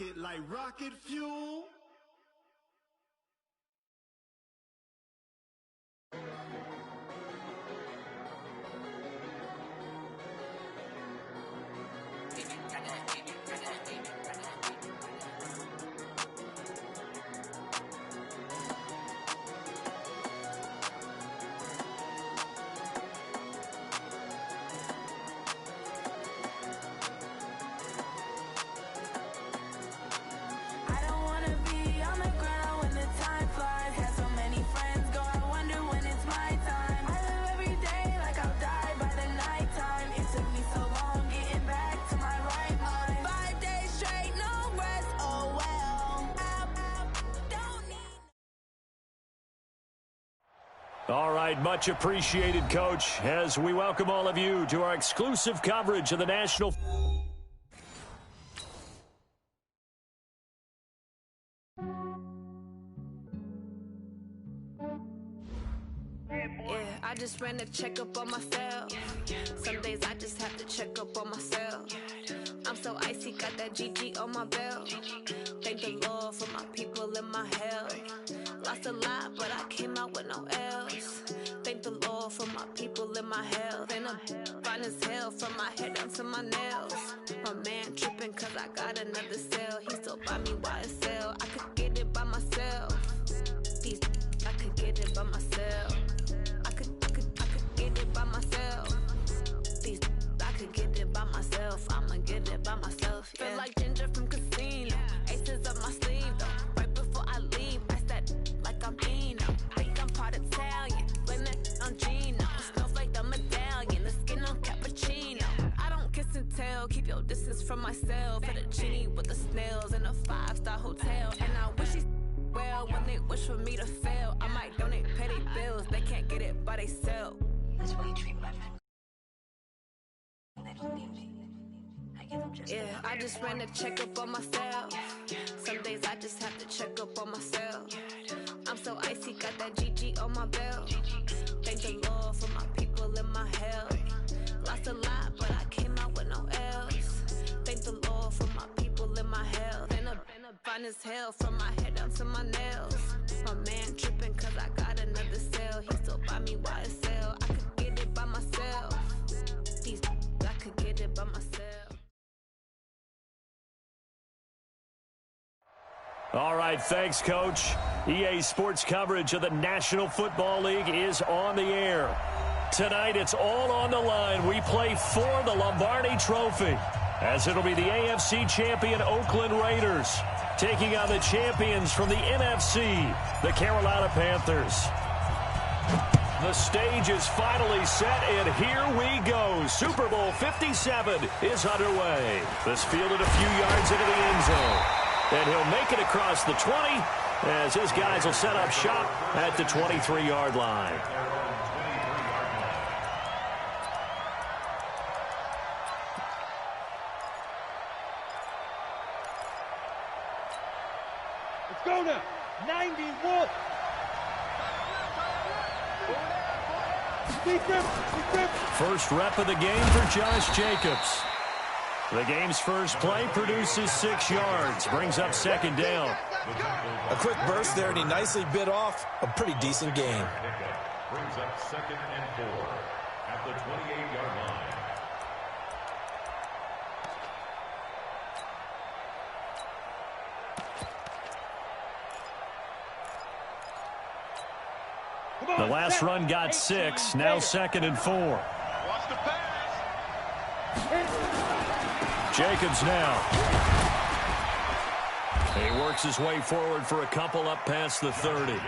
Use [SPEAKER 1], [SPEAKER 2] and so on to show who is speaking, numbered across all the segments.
[SPEAKER 1] it like rocket fuel.
[SPEAKER 2] All right, much appreciated, Coach, as we welcome all of you to our exclusive coverage of the National.
[SPEAKER 3] Yeah, I just ran a checkup on myself. Some days I just have to check up on myself. I'm so icy, got that GG on my belt. Thank the Lord for my people and my health. Lost a lot, but I came out with no L's. Thank the Lord for my people and my health. And I'm fine as hell from my head down to my nails. My man tripping cause I got another cell. He still buy me YSL. I could get it by myself. These I could get it by myself. I could get it by myself. These I could get it by myself. I'ma get it by myself. Yeah. Feel like Ginger from Casino. Aces up my sleeve though. Right before I leave, I said like I'm Pino. Think I'm part Italian. Blame that on Gino. Smells like the medallion. The skin on cappuccino. I don't kiss and tell. Keep your distance from myself. At a genie with the snails in a 5-star hotel. And I wish he's well when they wish for me to fail. I might donate, pay their bills. They can't get it by they self.
[SPEAKER 4] That's why you treat women. They don't need me. I give them just
[SPEAKER 3] yeah, I just ran a checkup on myself. Some days I just have to check up on myself. I'm so icy, got that GG on my belt. Thank the Lord for my people and my health. Lost a lot, but I came out with no L's. Thank the Lord for my people and my health. And I'm fine as hell from my head down to my nails. My man tripping cause I got another cell. He still buy me YSL. I could get it by myself. These I could get it by myself.
[SPEAKER 2] All right, thanks, Coach. EA Sports coverage of the National Football League is on the air. Tonight, it's all on the line. We play for the Lombardi Trophy, as it'll be the AFC champion Oakland Raiders taking on the champions from the NFC, the Carolina Panthers. The stage is finally set, and here we go. Super Bowl 57 is underway. This fielded a few yards into the end zone. And he'll make it across the 20 as his guys will set up shop at the 23-yard line.
[SPEAKER 5] Let's go now. 91.
[SPEAKER 2] First rep of the game for Josh Jacobs. The game's first play produces 6 yards, brings up second down.
[SPEAKER 6] A quick burst there, and he nicely bit off a pretty decent gain.
[SPEAKER 7] Brings up 2nd and 4 at the 28-yard line.
[SPEAKER 2] The last run got 6, now 2nd and 4.
[SPEAKER 5] Watch the pass.
[SPEAKER 2] Jacobs now. He works his way forward for a couple up past the 30.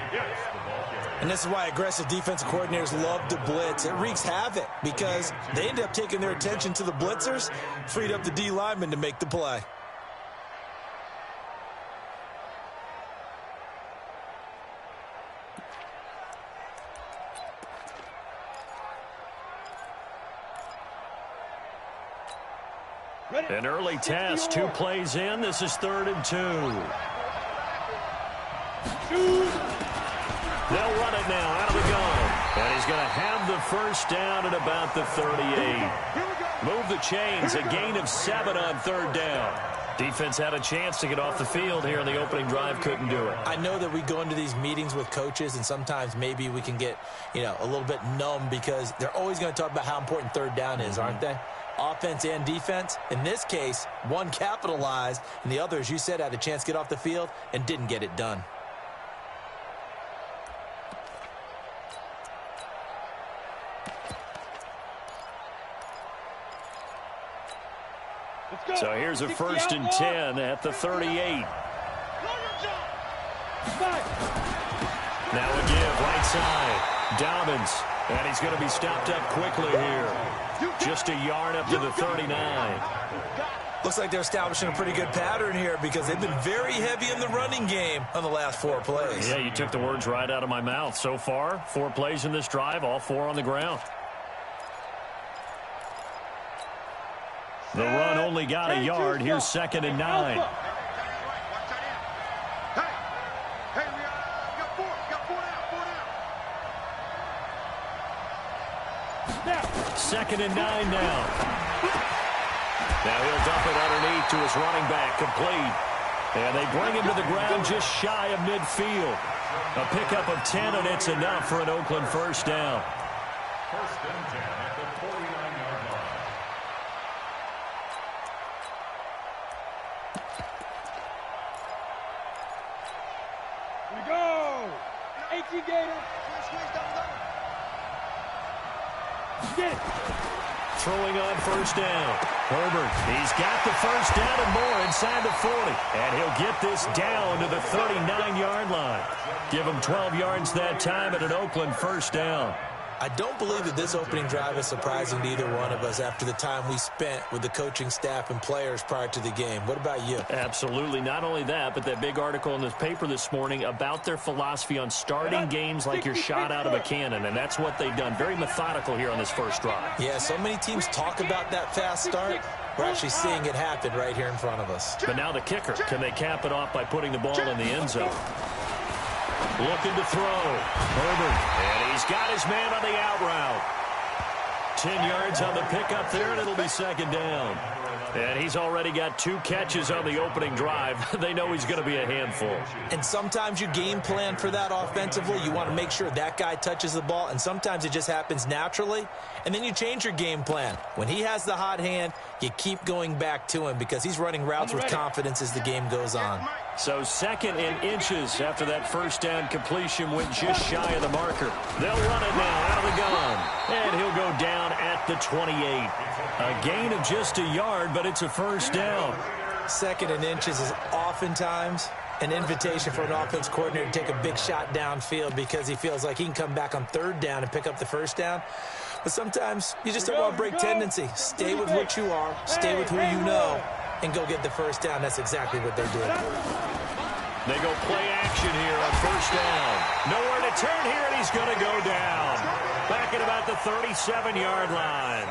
[SPEAKER 6] And this is why aggressive defensive coordinators love to blitz. It wreaks havoc because they end up taking their attention to the blitzers, freed up the D lineman to make the play.
[SPEAKER 2] An early test, 2 plays in. This is 3rd and 2. They'll run it now out of the gun. And he's going to have the first down at about the 38. Move the chains, a gain of 7 on 3rd down. Defense had a chance to get off the field here in the opening drive, couldn't do it.
[SPEAKER 6] I know that we go into these meetings with coaches, and sometimes maybe we can get, a little bit numb because they're always going to talk about how important third down is, aren't they? Offense and defense. In this case, one capitalized, and the other, as you said, had a chance to get off the field and didn't get it done.
[SPEAKER 2] So here's a 1st and 10 at the 38. Now a give right side. Dobbins. And he's going to be stopped up quickly here. Just a yard up to the 39.
[SPEAKER 6] Looks like they're establishing a pretty good pattern here because they've been very heavy in the running game on the last 4 plays.
[SPEAKER 2] Yeah, you took the words right out of my mouth. So far, 4 plays in this drive, all 4 on the ground. The run only got a yard. Here's 2nd and 9. Second and 9 now. Now he'll dump it underneath to his running back, complete. And they bring him to the ground just shy of midfield. A pickup of 10, and it's enough for an Oakland 1st down.
[SPEAKER 7] 1st and 10 at the 49-yard line.
[SPEAKER 5] Here we go. 18 Gator. Get it.
[SPEAKER 2] Throwing on 1st down. Herbert, he's got the 1st down and more inside the 40. And he'll get this down to the 39-yard line. Give him 12 yards that time at an Oakland 1st down.
[SPEAKER 6] I don't believe that this opening drive is surprising to either one of us after the time we spent with the coaching staff and players prior to the game. What about you?
[SPEAKER 2] Absolutely. Not only that, but that big article in this paper this morning about their philosophy on starting games like you're shot out of a cannon, and that's what they've done. Very methodical here on this 1st drive.
[SPEAKER 6] Yeah, so many teams talk about that fast start. We're actually seeing it happen right here in front of us.
[SPEAKER 2] But now the kicker. Can they cap it off by putting the ball in the end zone? Looking to throw. Herbert. And he's got his man on the out route. 10 yards on the pickup there, and it'll be 2nd down. And he's already got 2 catches on the opening drive. They know he's going to be a handful.
[SPEAKER 6] And sometimes you game plan for that offensively. You want to make sure that guy touches the ball, and sometimes it just happens naturally. And then you change your game plan. When he has the hot hand, you keep going back to him because he's running routes with confidence as the game goes on.
[SPEAKER 2] So 2nd and inches after that 1st down completion went just shy of the marker. They'll run it now out of the gun. And he'll go down at the 28. A gain of just a yard, but it's a 1st down.
[SPEAKER 6] 2nd and inches is oftentimes an invitation for an offense coordinator to take a big shot downfield because he feels like he can come back on 3rd down and pick up the 1st down. But sometimes you just don't want to break tendency. Stay with what you are, stay with who you know, and go get the 1st down. That's exactly what they're doing.
[SPEAKER 2] They go play action here on 1st down. Nowhere to turn here, and he's going to go down. Back at about the 37-yard line.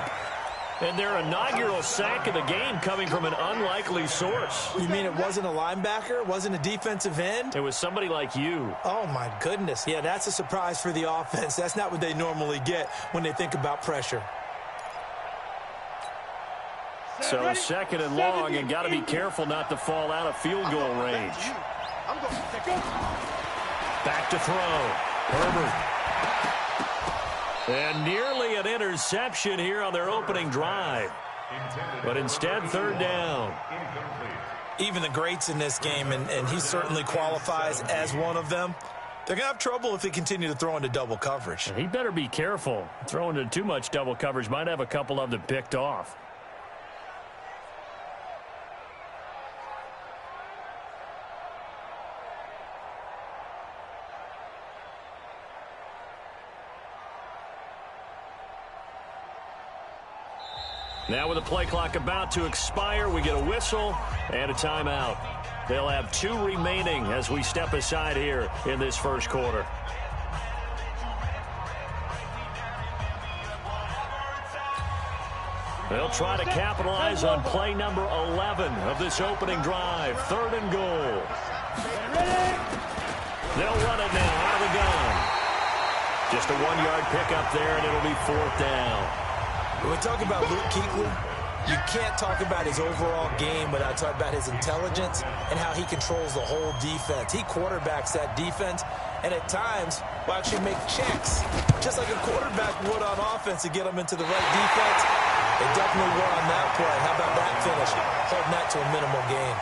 [SPEAKER 2] And their inaugural sack of the game coming from an unlikely source.
[SPEAKER 6] You mean it wasn't a linebacker? It wasn't a defensive end?
[SPEAKER 2] It was somebody like you.
[SPEAKER 6] Oh, my goodness. Yeah, that's a surprise for the offense. That's not what they normally get when they think about pressure.
[SPEAKER 2] So 2nd and long, and got to be careful not to fall out of field goal range. Back to throw. Herbert. And nearly an interception here on their opening drive. But instead, 3rd down.
[SPEAKER 6] Even the greats in this game, and he certainly qualifies as one of them, they're going to have trouble if they continue to throw into double coverage.
[SPEAKER 2] He better be careful. Throwing into too much double coverage might have a couple of them picked off. Now with the play clock about to expire, we get a whistle and a timeout. They'll have 2 remaining as we step aside here in this 1st quarter. They'll try to capitalize on play number 11 of this opening drive. 3rd and goal. They'll run it now out of the gun. Just a 1-yard pickup there, and it'll be 4th down.
[SPEAKER 6] When we talk about Luke Kuechly, You can't talk about his overall game without talking about his intelligence and how he controls the whole defense. He quarterbacks that defense, and at times will actually make checks, just like a quarterback would on offense to get them into the right defense. They definitely were on that play. How about that finish? Holding that to a minimal gain.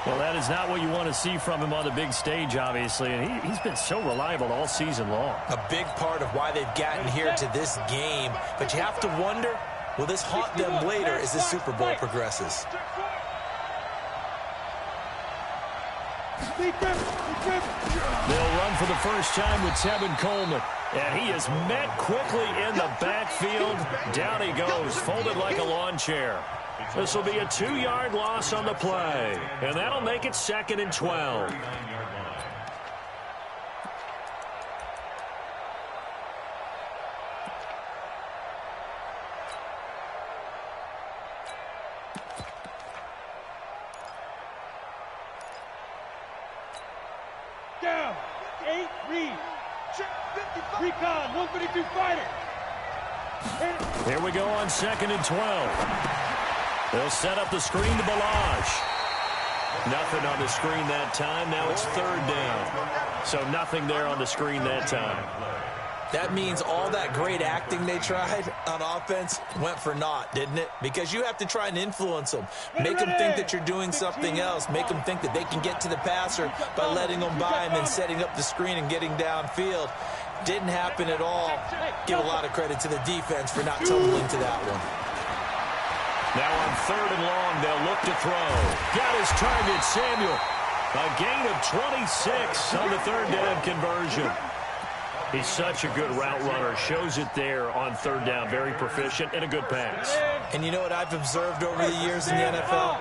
[SPEAKER 2] Well, that is not what you want to see from him on the big stage, obviously, and he's been so reliable all season long.
[SPEAKER 6] A big part of why they've gotten here to this game, but you have to wonder, will this haunt them later as this Super Bowl progresses?
[SPEAKER 2] They'll run for the first time with Tevin Coleman. And he is met quickly in the backfield. Down he goes, folded like a lawn chair. This will be a 2-yard loss on the play. And that'll make it 2nd and 12.
[SPEAKER 5] Down. 8, read. Recon, 132 fighter.
[SPEAKER 2] Here we go on 2nd and 12. They'll set up the screen to Balaj. Nothing on the screen that time. Now it's 3rd down. So nothing there on the screen that time.
[SPEAKER 6] That means all that great acting they tried on offense went for naught, didn't it? Because you have to try and influence them. Make them think that you're doing something else. Make them think that they can get to the passer by letting them by him and setting up the screen and getting downfield. Didn't happen at all. Give a lot of credit to the defense for not tumbling to that one.
[SPEAKER 2] Now on 3rd and long, they'll look to throw. Got his target, Samuel. A gain of 26 on the 3rd down conversion. He's such a good route runner. Shows it there on 3rd down. Very proficient and a good pass.
[SPEAKER 6] And you know what I've observed over the years in the NFL?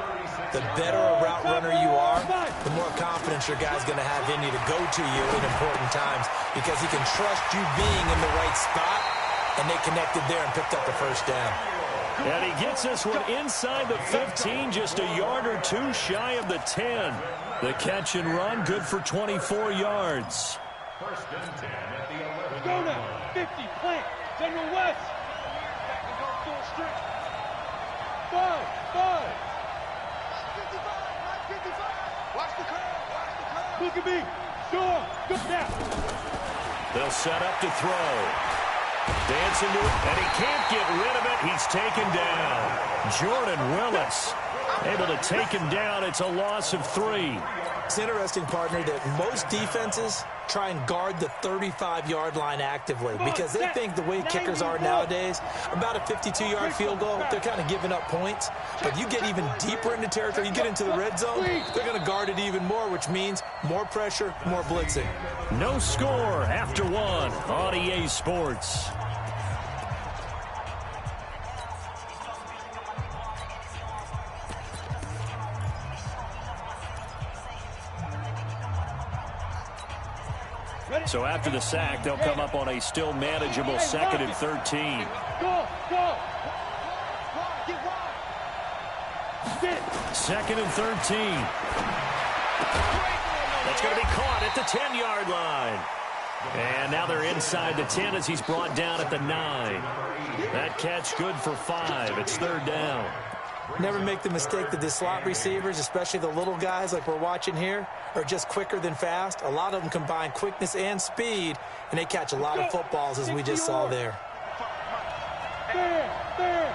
[SPEAKER 6] The better a route runner you are, the more confidence your guy's going to have in you to go to you in important times because he can trust you being in the right spot, and they connected there and picked up the 1st down.
[SPEAKER 2] And he gets this one inside the 15, just a yard or 2 shy of the 10. The catch and run, good for 24 yards.
[SPEAKER 7] 1st and 10 at the 11.
[SPEAKER 5] Go now. 50, plant. General West. 5. Watch the curve. Look at me. Sure. Good now.
[SPEAKER 2] They'll set up to throw. Dancing to it, and he can't get rid of it. He's taken down. Jordan Willis able to take him down. It's a loss of 3.
[SPEAKER 6] It's interesting, partner, that most defenses try and guard the 35-yard line actively because they think the way kickers are nowadays, about a 52-yard field goal, they're kind of giving up points. But you get even deeper into territory, you get into the red zone, they're going to guard it even more, which means more pressure, more blitzing.
[SPEAKER 2] No score after 1 on EA Sports. So after the sack, they'll come up on a still manageable 2nd and 13.
[SPEAKER 5] Go.
[SPEAKER 2] 2nd and 13. That's going to be caught at the 10-yard line. And now they're inside the 10 as he's brought down at the 9. That catch good for 5. It's 3rd down.
[SPEAKER 6] Never make the mistake that the slot receivers, especially the little guys like we're watching here, are just quicker than fast. A lot of them combine quickness and speed, and they catch a lot of footballs, as we just saw there.
[SPEAKER 5] There.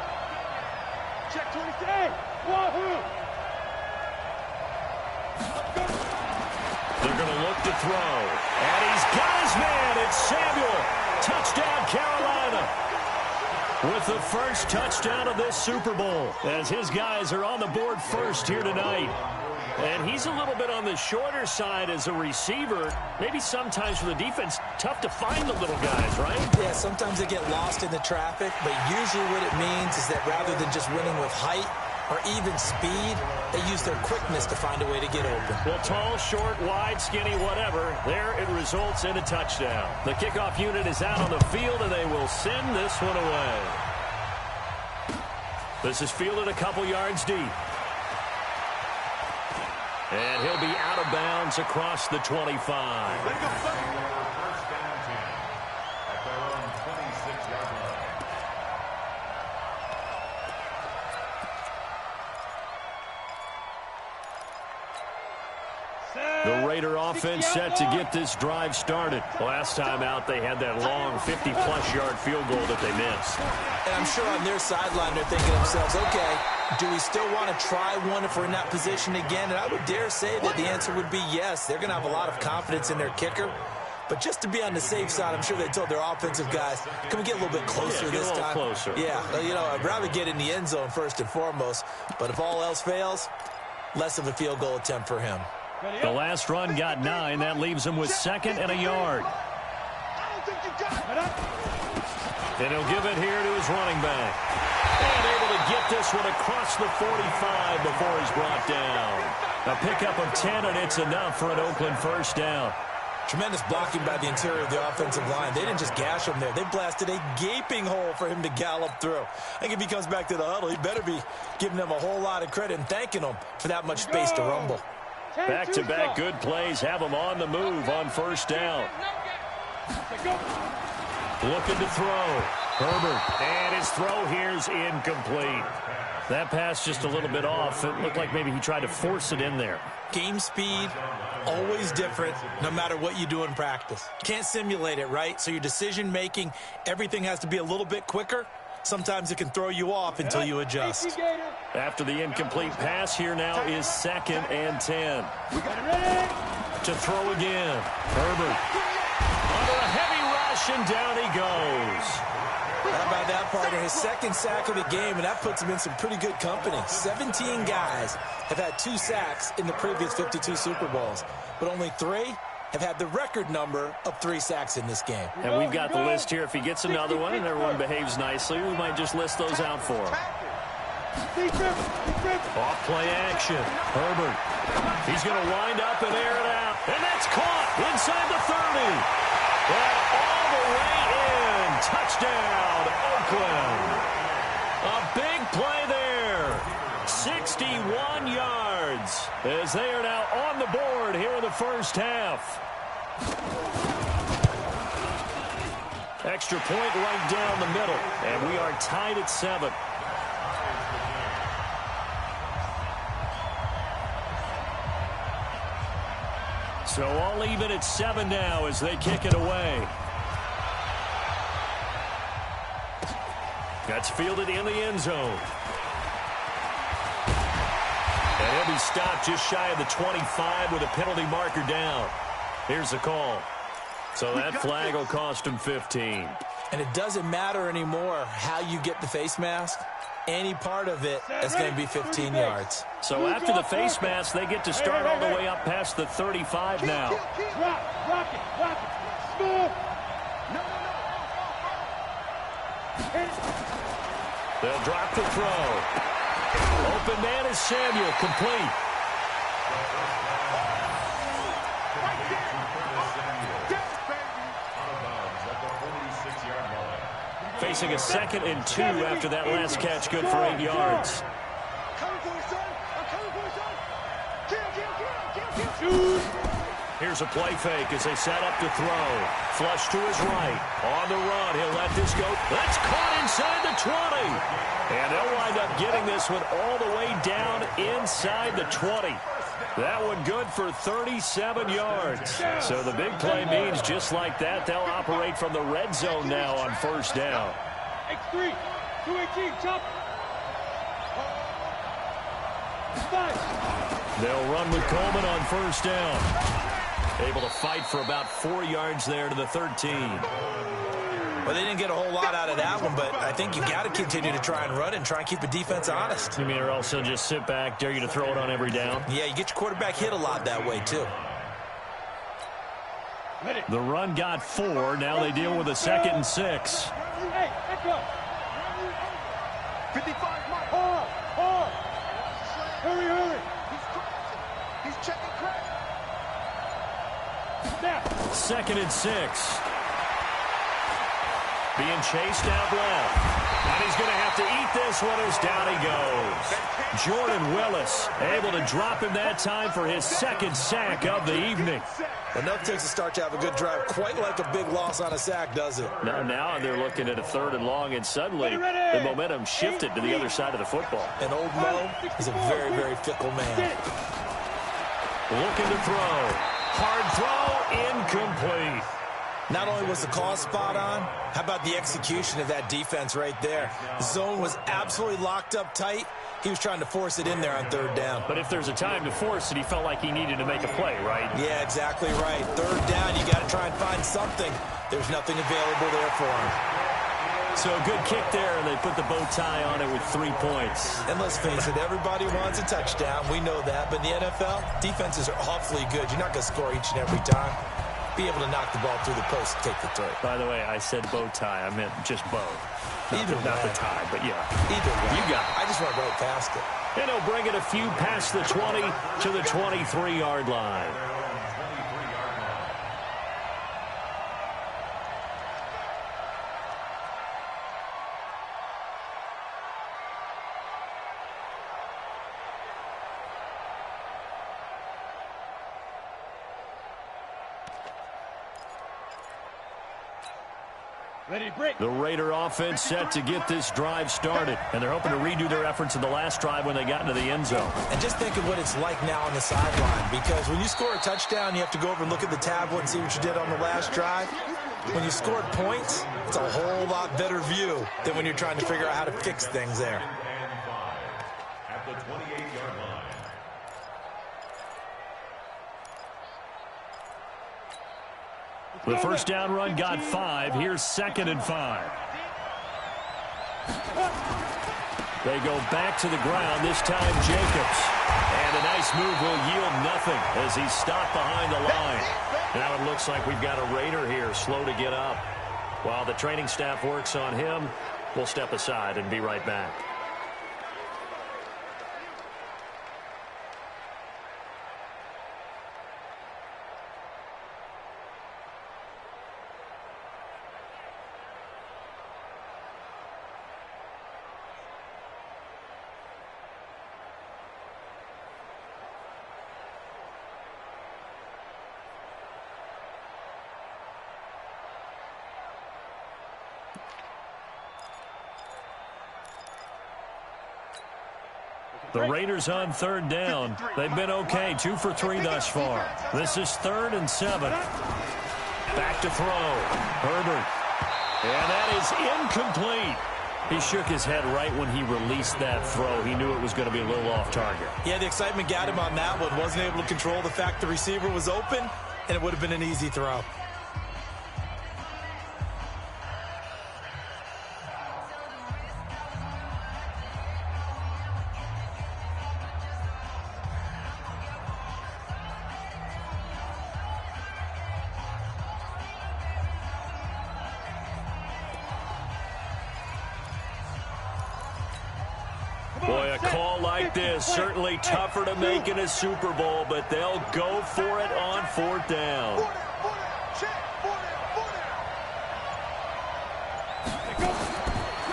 [SPEAKER 5] Check 28. Wahoo.
[SPEAKER 2] They're going to look to throw. And he's got his man. It's Samuel. Touchdown, Carolina. With the first touchdown of this Super Bowl, as his guys are on the board first here tonight. And he's a little bit on the shorter side as a receiver. Maybe sometimes for the defense, tough to find the little guys, right?
[SPEAKER 6] Yeah, sometimes they get lost in the traffic, but usually what it means is that rather than just winning with height or even speed, they use their quickness to find a way to get open.
[SPEAKER 2] Well, tall, short, wide, skinny, whatever, there it results in a touchdown. The kickoff unit is out on the field, and they will send this one away. This is fielded a couple yards deep. And he'll be out of bounds across the 25.
[SPEAKER 7] First down 10 at their own 26-yard line.
[SPEAKER 2] The Raider offense set to get this drive started. Last time out, they had that long 50-plus yard field goal that they missed.
[SPEAKER 6] And I'm sure on their sideline they're thinking to themselves, okay, do we still want to try one if we're in that position again? And I would dare say that the answer would be yes. They're going to have a lot of confidence in their kicker. But just to be on the safe side, I'm sure they told their offensive guys, can we get a little bit closer this time?
[SPEAKER 2] Closer.
[SPEAKER 6] Yeah, you know, I'd rather get in the end zone first and foremost. But if all else fails, less of a field goal attempt for him.
[SPEAKER 2] The last run got 9. That leaves him with 2nd and a yard. And he'll give it here to his running back. And able to get this one across the 45 before he's brought down. A pickup of 10, and it's enough for an Oakland first down.
[SPEAKER 6] Tremendous blocking by the interior of the offensive line. They didn't just gash him there. They blasted a gaping hole for him to gallop through. I think if he comes back to the huddle, he better be giving them a whole lot of credit and thanking them for that much space to rumble.
[SPEAKER 2] Back-to-back good plays have him on the move on first down. Looking to throw. Herbert. And his throw here's incomplete. That pass just a little bit off. It looked like maybe he tried to force it in there.
[SPEAKER 6] Game speed, always different, no matter what you do in practice. Can't simulate it, right? So your decision-making, everything has to be a little bit quicker. Sometimes it can throw you off until you adjust.
[SPEAKER 2] After the incomplete pass, here now is 2nd and 10. To throw again. Herbert. Under a heavy rush, and down he goes.
[SPEAKER 6] How about that, partner? His 2nd sack of the game, and that puts him in some pretty good company. 17 guys have had 2 sacks in the previous 52 Super Bowls, but only 3 have had the record number of 3 sacks in this game.
[SPEAKER 2] And we've got the list here. If he gets another one and everyone behaves nicely, we might just list those out for him. Off play action. Herbert. He's going to wind up and air it out. And that's caught inside the 30. But all the way in. Touchdown, Oakland. A big play there. 61 yards as they are now on the board here in the first half. Extra point right down the middle, and we are tied at 7. So all even at 7 now as they kick it away. That's fielded in the end zone. And he'll be stopped just shy of the 25 with a penalty marker down. Here's the call. So that flag will cost him 15.
[SPEAKER 6] And it doesn't matter anymore how you get the face mask. Any part of it is going to be 15 yards.
[SPEAKER 2] So after the face mask, they get to start all the way up past the 35 now.
[SPEAKER 5] Rock it. Smooth.
[SPEAKER 2] They'll drop the throw. Open man is Samuel, complete. Facing a 2nd and 2 after that last catch, good for 8 yards. Here's a play fake as they set up to throw. Flush to his right. On the run, he'll let this go. That's caught inside the 20. And they'll wind up getting this one all the way down inside the 20. That one good for 37 yards. So the big play means just like that, they'll operate from the red zone now on first down.
[SPEAKER 5] X3, 218, chop.
[SPEAKER 2] They'll run with Coleman on first down. Able to fight for about 4 yards there to the 13.
[SPEAKER 6] Well, they didn't get a whole lot out of that one, but I think you got to continue to try and run and try and keep the defense honest.
[SPEAKER 2] You mean, or else they'll just sit back, dare you to throw it on every down?
[SPEAKER 6] Yeah, you get your quarterback hit a lot that way, too.
[SPEAKER 2] The run got 4. Now they deal with a 2nd and 6.
[SPEAKER 5] Hey, echo. 55, hard. Hurry. He's checking crack.
[SPEAKER 2] 2nd and 6. Being chased out left. And he's going to have to eat this one as down he goes. Jordan Willis able to drop him that time for his 2nd sack of the evening.
[SPEAKER 6] Enough takes a start to have a good drive. Quite like a big loss on a sack, does it?
[SPEAKER 2] Now they're looking at a 3rd and long, and suddenly the momentum shifted to the other side of the football.
[SPEAKER 6] And old Mo is a very, very fickle man.
[SPEAKER 2] looking to throw. Hard throw, incomplete.
[SPEAKER 6] Not only was the call spot on, how about the execution of that defense right there? The zone was absolutely locked up tight. He was trying to force it in there on third down.
[SPEAKER 2] But if there's a time to force it, he felt like he needed to make a play, right?
[SPEAKER 6] Yeah, exactly right. Third down, you got to try and find something. There's nothing available there for him.
[SPEAKER 2] So a good kick there, and they put the bow tie on it with 3 points.
[SPEAKER 6] And let's face it, everybody wants a touchdown. We know that. But in the NFL, defenses are awfully good. You're not going to score each and every time. Be able to knock the ball through the post and take the throw.
[SPEAKER 2] By the way, I said bow tie. I meant just bow. Not the tie, but yeah.
[SPEAKER 6] Either way.
[SPEAKER 2] You got it.
[SPEAKER 6] I just went right past it.
[SPEAKER 2] And he'll bring it a few past the 20 to the 23-yard line. The Raider offense set to get this drive started, and they're hoping to redo their efforts in the last drive when they got into the end zone.
[SPEAKER 6] And just think of what it's like now on the sideline, because when you score a touchdown, you have to go over and look at the tablet and see what you did on the last drive. When you scored points, it's a whole lot better view than when you're trying to figure out how to fix things there.
[SPEAKER 7] At the 28-yard line.
[SPEAKER 2] The first down run got 5. Here's 2nd and 5. They go back to the ground, this time Jacobs. And a nice move will yield nothing as he's stopped behind the line. Now it looks like we've got a Raider here, slow to get up. While the training staff works on him, we'll step aside and be right back. The Raiders on third down. They've been okay, 2 for 3 thus far. This is 3rd and 7. Back to throw. Herbert. And that is incomplete. He shook his head right when he released that throw. He knew it was going to be a little off target.
[SPEAKER 6] Yeah, the excitement got him on that one. Wasn't able to control the fact the receiver was open, and it would have been an easy throw.
[SPEAKER 2] Boy, a call like this, certainly tougher to make in a Super Bowl, but they'll go for it on 4th down.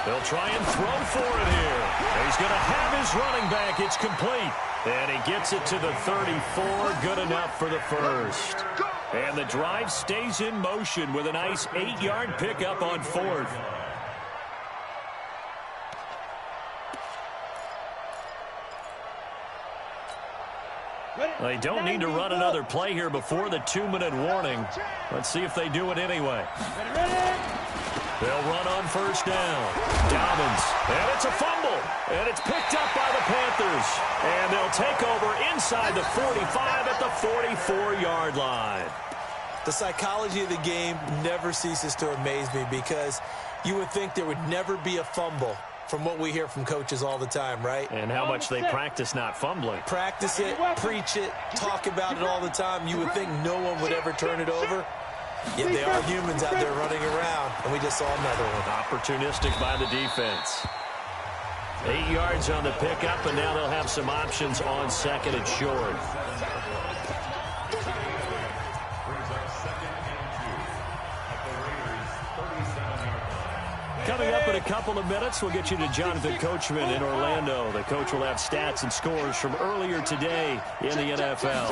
[SPEAKER 2] They'll try and throw for it here. He's going to have his running back. It's complete. And he gets it to the 34. Good enough for the first. And the drive stays in motion with a nice 8-yard pickup on 4th. They don't need to run another play here before the 2-minute warning. Let's see if they do it anyway. They'll run on first down. Dobbins. And it's a fumble. And it's picked up by the Panthers. And they'll take over inside the 45 at the 44-yard line.
[SPEAKER 6] The psychology of the game never ceases to amaze me, because you would think there would never be a fumble from what we hear from coaches all the time, right?
[SPEAKER 2] And how much they practice not fumbling.
[SPEAKER 6] Practice it, preach it, talk about it all the time. You would think no one would ever turn it over. Yet they are humans out there running around, and we just saw another one.
[SPEAKER 2] Opportunistic by the defense. 8 yards on the pickup, and now they'll have some options on 2nd and short. Coming up in a couple of minutes, we'll get you to Jonathan Coachman in Orlando. The coach will have stats and scores from earlier today in the NFL.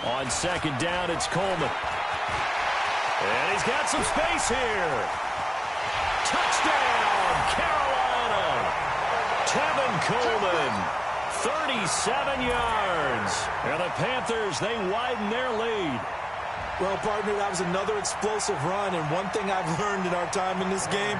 [SPEAKER 2] On 2nd down, it's Coleman. And he's got some space here. Touchdown, Carolina. Tevin Coleman, 37 yards. And the Panthers, they widen their lead.
[SPEAKER 6] Well, partner, that was another explosive run, and one thing I've learned in our time in this game,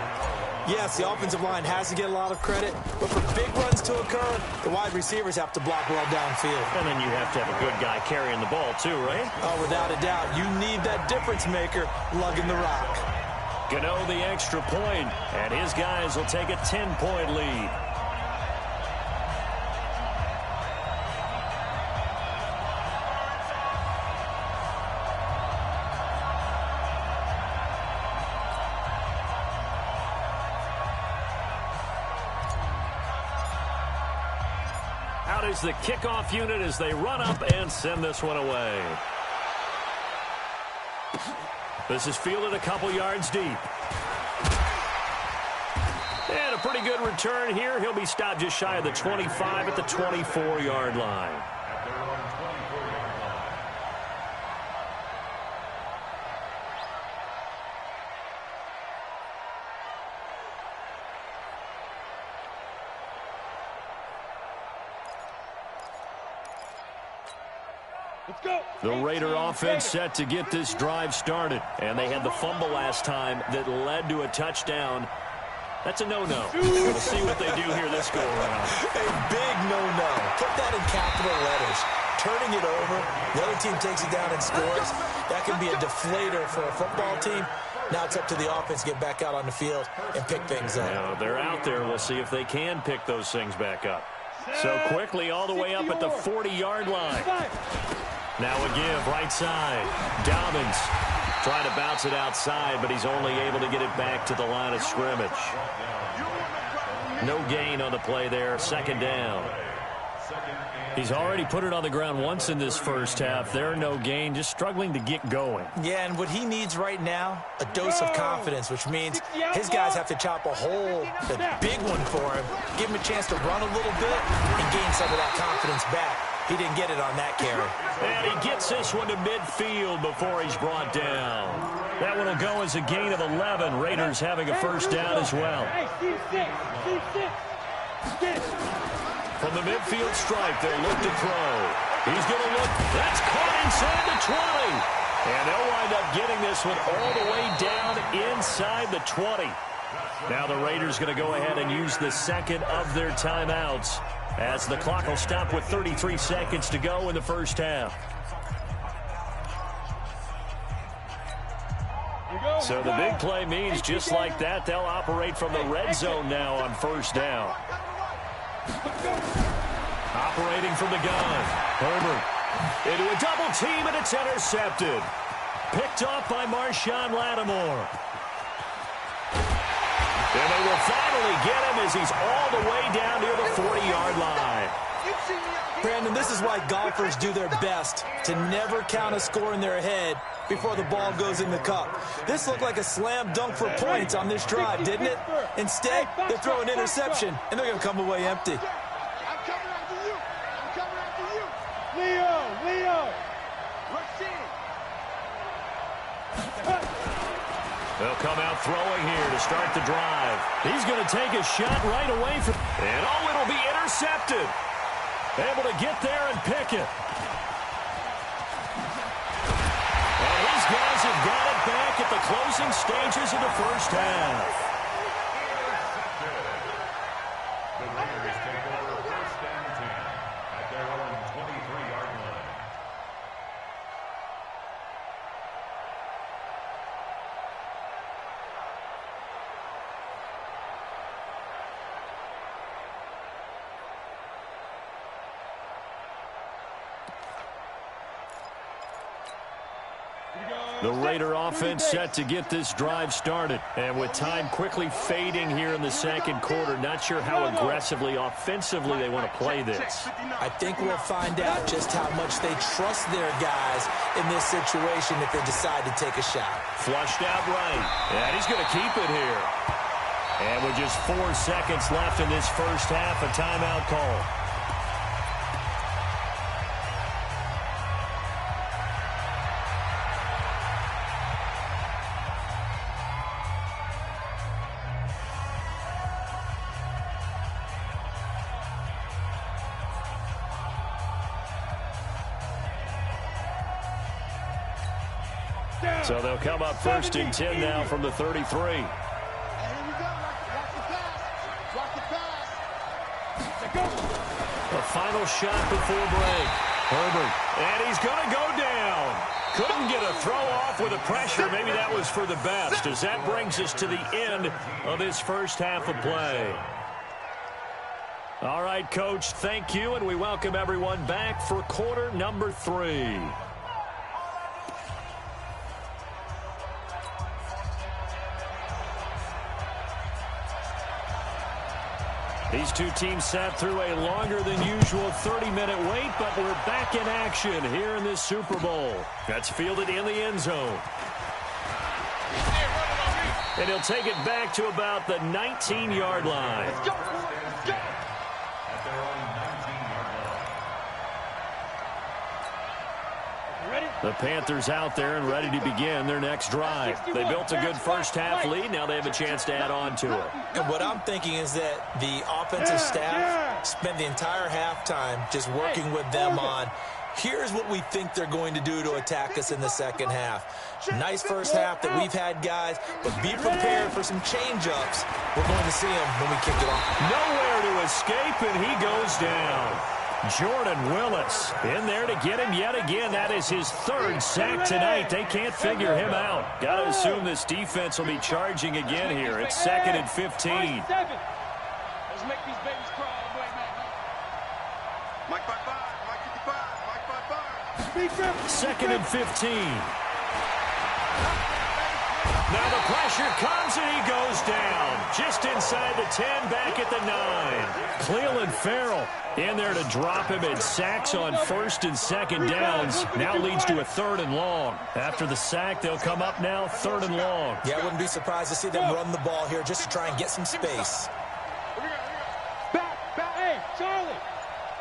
[SPEAKER 6] yes, the offensive line has to get a lot of credit, but for big runs to occur, the wide receivers have to block well downfield.
[SPEAKER 2] And then you have to have a good guy carrying the ball too, right?
[SPEAKER 6] Oh, without a doubt. You need that difference maker lugging the rock.
[SPEAKER 2] Gano the extra point, and his guys will take a 10-point lead. Out is the kickoff unit as they run up and send this one away. This is fielded a couple yards deep. And a pretty good return here. He'll be stopped just shy of the 25 at the 24-yard line. The Raider offense set to get this drive started. And they had the fumble last time that led to a touchdown. That's a no-no. We'll see what they do here this go-around.
[SPEAKER 6] A big no-no. Put that in capital letters. Turning it over, the other team takes it down and scores. That can be a deflator for a football team. Now it's up to the offense to get back out on the field and pick things up.
[SPEAKER 2] Now, they're out there. We'll see if they can pick those things back up. So quickly all the way up at the 40-yard line. Now a give, right side. Dobbins trying to bounce it outside, but he's only able to get it back to the line of scrimmage. No gain on the play there, second down. He's already put it on the ground once in this first half. There, no gain, just struggling to get going.
[SPEAKER 6] Yeah, and what he needs right now, a dose of confidence, which means his guys have to chop a hole, a big one for him, give him a chance to run a little bit and gain some of that confidence back. He didn't get it on that carry.
[SPEAKER 2] And he gets this one to midfield before he's brought down. That one will go as a gain of 11. Raiders having a first down as well. From the midfield stripe, they'll look to throw. He's going to look. That's caught inside the 20. And they'll wind up getting this one all the way down inside the 20. Now the Raiders going to go ahead and use the second of their timeouts, as the clock will stop with 33 seconds to go in the first half. So the big play means just like that, they'll operate from the red zone now on first down. Operating from the gun. Herbert into a double team, and it's intercepted. Picked off by Marshawn Lattimore. And they will finally get him as he's all the way down near the 40-yard line.
[SPEAKER 6] Brandon, this is why golfers do their best to never count a score in their head before the ball goes in the cup. This looked like a slam dunk for points on this drive, didn't it? Instead, they throw an interception, and they're going to come away empty.
[SPEAKER 5] I'm coming after you. I'm coming after you. Leo. Rashid.
[SPEAKER 2] They'll come out throwing here to start the drive. He's going to take a shot right away from, and it'll be intercepted. Able to get there and pick it. And his guys have got it back at the closing stages of the first half.
[SPEAKER 7] The Raiders take over first and 10 at their own 23-yard line.
[SPEAKER 2] The Raider offense set to get this drive started. And with time quickly fading here in the second quarter, not sure how aggressively, offensively they want to play this.
[SPEAKER 6] I think we'll find out just how much they trust their guys in this situation if they decide to take a shot.
[SPEAKER 2] Flushed out right. And he's going to keep it here. And with just 4 seconds left in this first half, a timeout call. So they'll come up 1st and 10 now from the 33.
[SPEAKER 5] And here we go. Watch the pass. Watch the pass. Let's go.
[SPEAKER 2] The final shot before break. Herbert. And he's going to go down. Couldn't get a throw off with the pressure. Maybe that was for the best, as that brings us to the end of this first half of play. All right, Coach, thank you, and we welcome everyone back for quarter number 3. These two teams sat through a longer than usual 30-minute wait, but we're back in action here in this Super Bowl. That's fielded in the end zone. And he'll take it back to about the 19-yard line.
[SPEAKER 5] Let's go. Let's go.
[SPEAKER 7] At their own 19-yard line.
[SPEAKER 5] Ready?
[SPEAKER 2] The Panthers out there and ready to begin their next drive. They built a good first-half lead. Now they have a chance to add on to it.
[SPEAKER 6] And what I'm thinking is that the offensive staff spent the entire halftime just working with them on, here's what we think they're going to do to attack us in the second half. Nice first half that we've had, guys, but be prepared for some change-ups. We're going to see them when we kick it off.
[SPEAKER 2] Nowhere to escape, and he goes down. Jordan Willis in there to get him yet again. That is his 3rd sack tonight. They can't figure him out. Got to assume this defense will be charging again here. It's 2nd and 15.
[SPEAKER 5] Let's make these babies cry all the way, man.
[SPEAKER 1] Mike 5-5, Mike 55, Mike 5-5.
[SPEAKER 2] 2nd and 15. Now the pressure comes and he goes down. Just inside the 10, back at the 9. Cleveland Farrell in there to drop him, and sacks on 1st and 2nd downs. Now leads to a 3rd and long. After the sack, they'll come up now 3rd and long.
[SPEAKER 6] Yeah, I wouldn't be surprised to see them run the ball here just to try and get some space.
[SPEAKER 5] Back, hey, Charlie.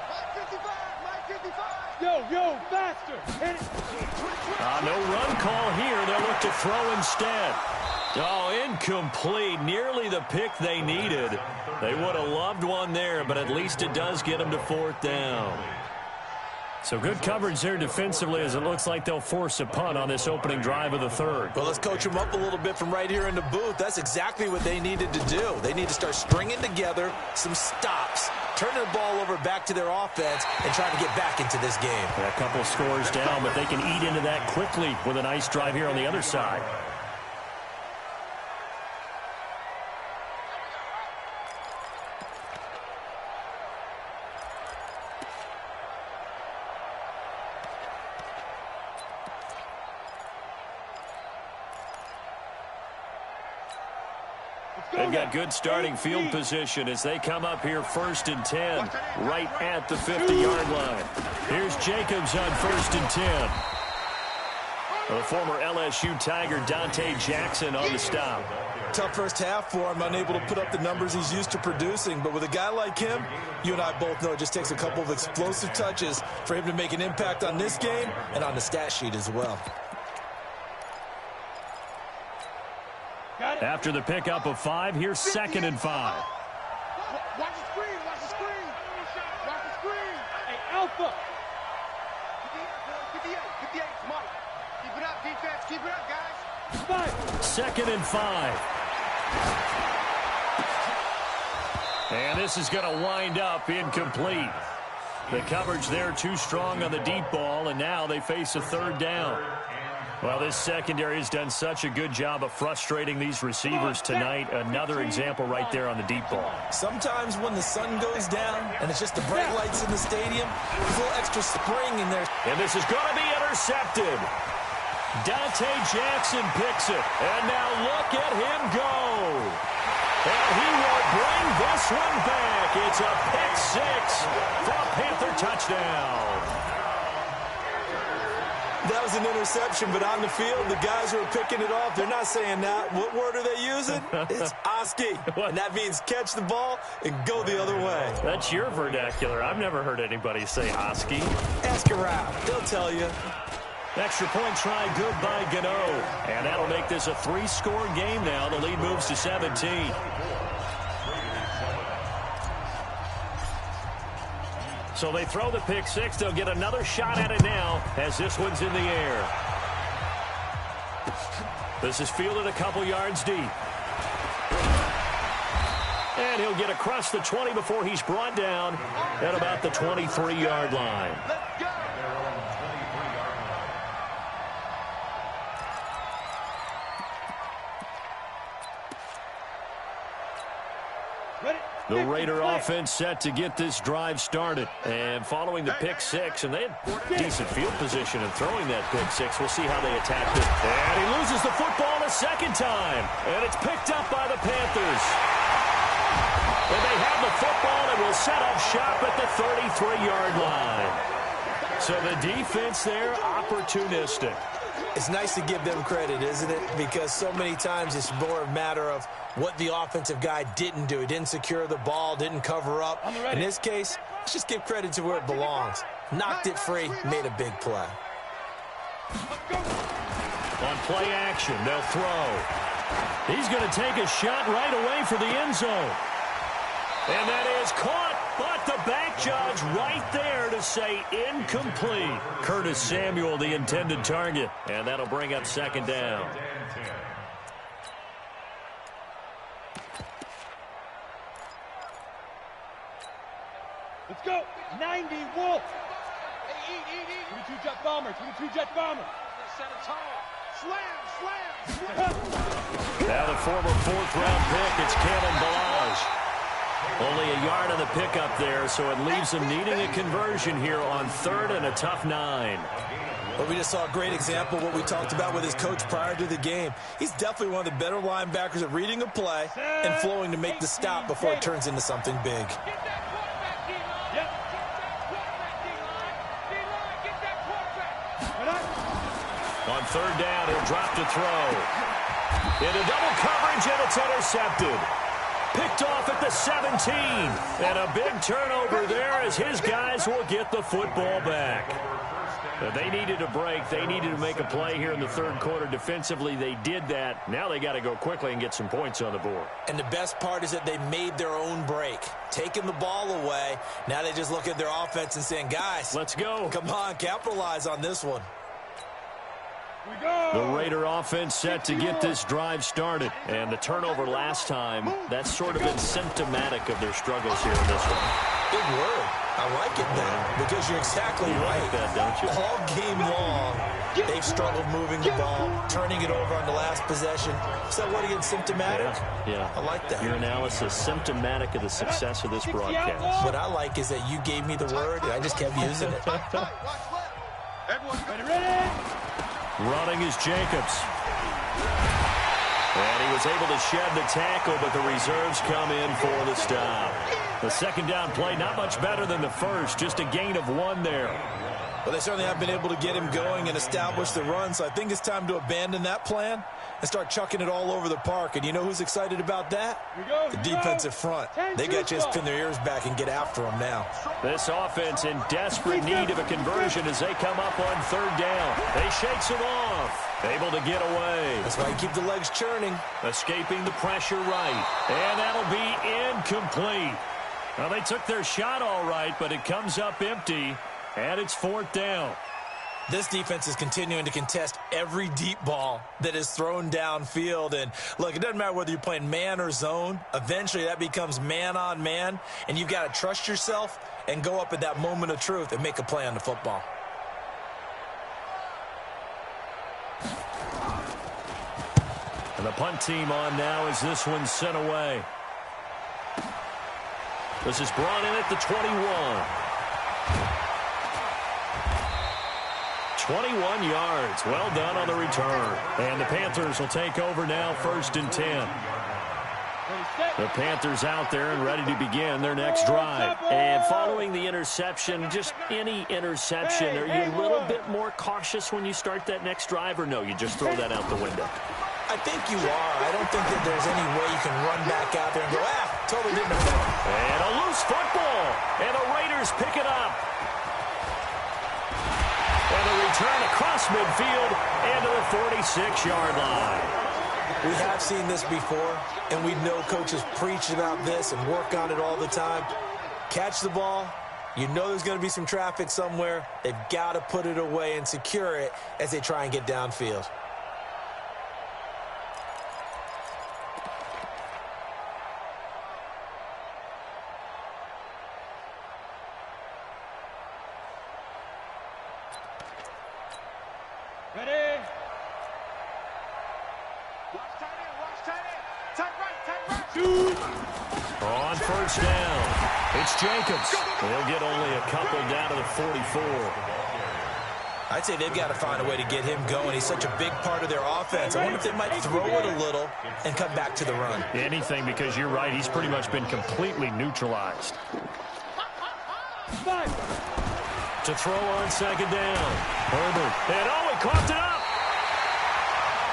[SPEAKER 1] Mike 55, Mike 55.
[SPEAKER 5] Yo, faster. Hit it.
[SPEAKER 2] No run call here. They'll look to throw instead. Oh, incomplete. Nearly the pick they needed. They would have loved one there, but at least it does get them to 4th down. So good coverage there defensively, as it looks like they'll force a punt on this opening drive of the 3rd.
[SPEAKER 6] Well, let's coach them up a little bit from right here in the booth. That's exactly what they needed to do. They need to start stringing together some stops, turning the ball over back to their offense, and trying to get back into this game.
[SPEAKER 2] A couple scores down, but they can eat into that quickly with a nice drive here on the other side. They've got good starting field position as they come up here 1st and 10, right at the 50-yard line. Here's Jacobs on 1st and 10. The former LSU Tiger Dante Jackson on the stop.
[SPEAKER 6] Tough first half for him, unable to put up the numbers he's used to producing. But with a guy like him, you and I both know it just takes a couple of explosive touches for him to make an impact on this game and on the stat sheet as well.
[SPEAKER 2] After the pickup of 5, here's 2nd and 5.
[SPEAKER 5] Watch the screen, watch the screen. Watch the screen. Hey, Alpha.
[SPEAKER 1] 58, come on. Keep it up, defense, keep it up, guys.
[SPEAKER 2] 2nd and 5. And this is going to wind up incomplete. The coverage there too strong on the deep ball, and now they face a 3rd down. Well, this secondary has done such a good job of frustrating these receivers tonight. Another example right there on the deep ball.
[SPEAKER 6] Sometimes when the sun goes down and it's just the bright lights in the stadium, there's a little extra spring in there.
[SPEAKER 2] And this is going to be intercepted. Dante Jackson picks it. And now look at him go. And he will bring this one back. It's a pick 6 for a Panther touchdown.
[SPEAKER 6] That was an interception, but on the field, the guys who are picking it off, they're not saying that. What word are they using? It's Oski. And that means catch the ball and go the other way.
[SPEAKER 2] That's your vernacular. I've never heard anybody say Oski.
[SPEAKER 6] Ask around. They'll tell you.
[SPEAKER 2] Extra point try good by Gano. And that'll make this a 3-score game now. The lead moves to 17. So they throw the pick 6. They'll get another shot at it now as this one's in the air. This is fielded a couple yards deep. And he'll get across the 20 before he's brought down at about the 23-yard line.
[SPEAKER 1] Let's go.
[SPEAKER 2] The Raider offense set to get this drive started. And following the pick six, and they had decent field position in throwing that pick six. We'll see how they attack it. And he loses the football a second time. And it's picked up by the Panthers. And they have the football and will set up shop at the 33-yard line. So the defense there, opportunistic.
[SPEAKER 6] It's nice to give them credit, isn't it? Because so many times it's more a matter of what the offensive guy didn't do. He didn't secure the ball, didn't cover up. In this case, let's just give credit to where it belongs. Knocked it free, made a big play.
[SPEAKER 2] On play action, they'll throw. He's going to take a shot right away for the end zone. And that is caught, but the back judge right there to say incomplete. Curtis Samuel, the intended target, and that'll bring up second down.
[SPEAKER 5] Let's go. 90 Wolf.
[SPEAKER 1] Hey, eat.
[SPEAKER 5] 22 Jet Bomber. 22 Jet Bomber.
[SPEAKER 1] Set it tall. Slam.
[SPEAKER 2] Now the former fourth-round pick, it's Kalen Balaj. Only a yard on the pickup there, so it leaves them needing a conversion here on 3rd and a tough 9.
[SPEAKER 6] Well, we just saw a great example of what we talked about with his coach prior to the game. He's definitely one of the better linebackers at reading a play and flowing to make the stop before it turns into something big.
[SPEAKER 2] On 3rd down, he'll drop to throw. Into double coverage, and it's intercepted. Picked off at the 17. And a big turnover there as his guys will get the football back. They needed a break. They needed to make a play here in the 3rd quarter. Defensively, they did that. Now they got to go quickly and get some points on the board.
[SPEAKER 6] And the best part is that they made their own break. Taking the ball away. Now they just look at their offense and saying, guys,
[SPEAKER 2] let's go.
[SPEAKER 6] Come on, capitalize on this one.
[SPEAKER 2] The Raider offense set to get this drive started. And the turnover last time, that's sort of been symptomatic of their struggles here in this one.
[SPEAKER 6] Big word. I like it now because you're exactly right.
[SPEAKER 2] Like that, don't you?
[SPEAKER 6] All game long, they've struggled moving the ball, turning it over on the last possession. So what again, symptomatic?
[SPEAKER 2] Yeah.
[SPEAKER 6] I like that.
[SPEAKER 2] Your analysis, symptomatic of the success of this broadcast.
[SPEAKER 6] What I like is that you gave me the word, and I just kept using it.
[SPEAKER 1] Everyone, ready?
[SPEAKER 2] Running is Jacobs. And he was able to shed the tackle, but the reserves come in for the stop. The second down play, not much better than the first, just a gain of 1 there.
[SPEAKER 6] Well, they certainly have been able to get him going and establish the run, so I think it's time to abandon that plan and start chucking it all over the park. And you know who's excited about that? The defensive front. They got a chance to pin their ears back and get after him now.
[SPEAKER 2] This offense in desperate need of a conversion as they come up on 3rd down. They shakes him off. Able to get away.
[SPEAKER 6] That's why you keep the legs churning.
[SPEAKER 2] Escaping the pressure right. And that'll be incomplete. Well, they took their shot all right, but it comes up empty, and it's 4th down.
[SPEAKER 6] This defense is continuing to contest every deep ball that is thrown downfield. And, look, it doesn't matter whether you're playing man or zone. Eventually, that becomes man-on-man, and you've got to trust yourself and go up at that moment of truth and make a play on the football.
[SPEAKER 2] And the punt team on now as this one's sent away. This is brought in at the 21. 21 yards. Well done on the return. And the Panthers will take over now, 1st and 10. The Panthers out there and ready to begin their next drive. And following the interception, just any interception, are you a little bit more cautious when you start that next drive, or no, you just throw that out the window?
[SPEAKER 6] I think you are. I don't think that there's any way you can run back out there and go, totally didn't affect me.
[SPEAKER 2] And a loose football. And the Raiders pick it up. And a return across midfield and to the 46-yard line.
[SPEAKER 6] We have seen this before, and we know coaches preach about this and work on it all the time. Catch the ball. You know there's going to be some traffic somewhere. They've got to put it away and secure it as they try and get downfield.
[SPEAKER 2] On first down, it's Jacobs. They'll get only a couple down to the 44.
[SPEAKER 6] I'd say they've got to find a way to get him going. He's such a big part of their offense. I wonder if they might throw it a little and come back to the run.
[SPEAKER 2] Anything, because you're right. He's pretty much been completely neutralized. To throw on second down. Herbert. And he coughed it up.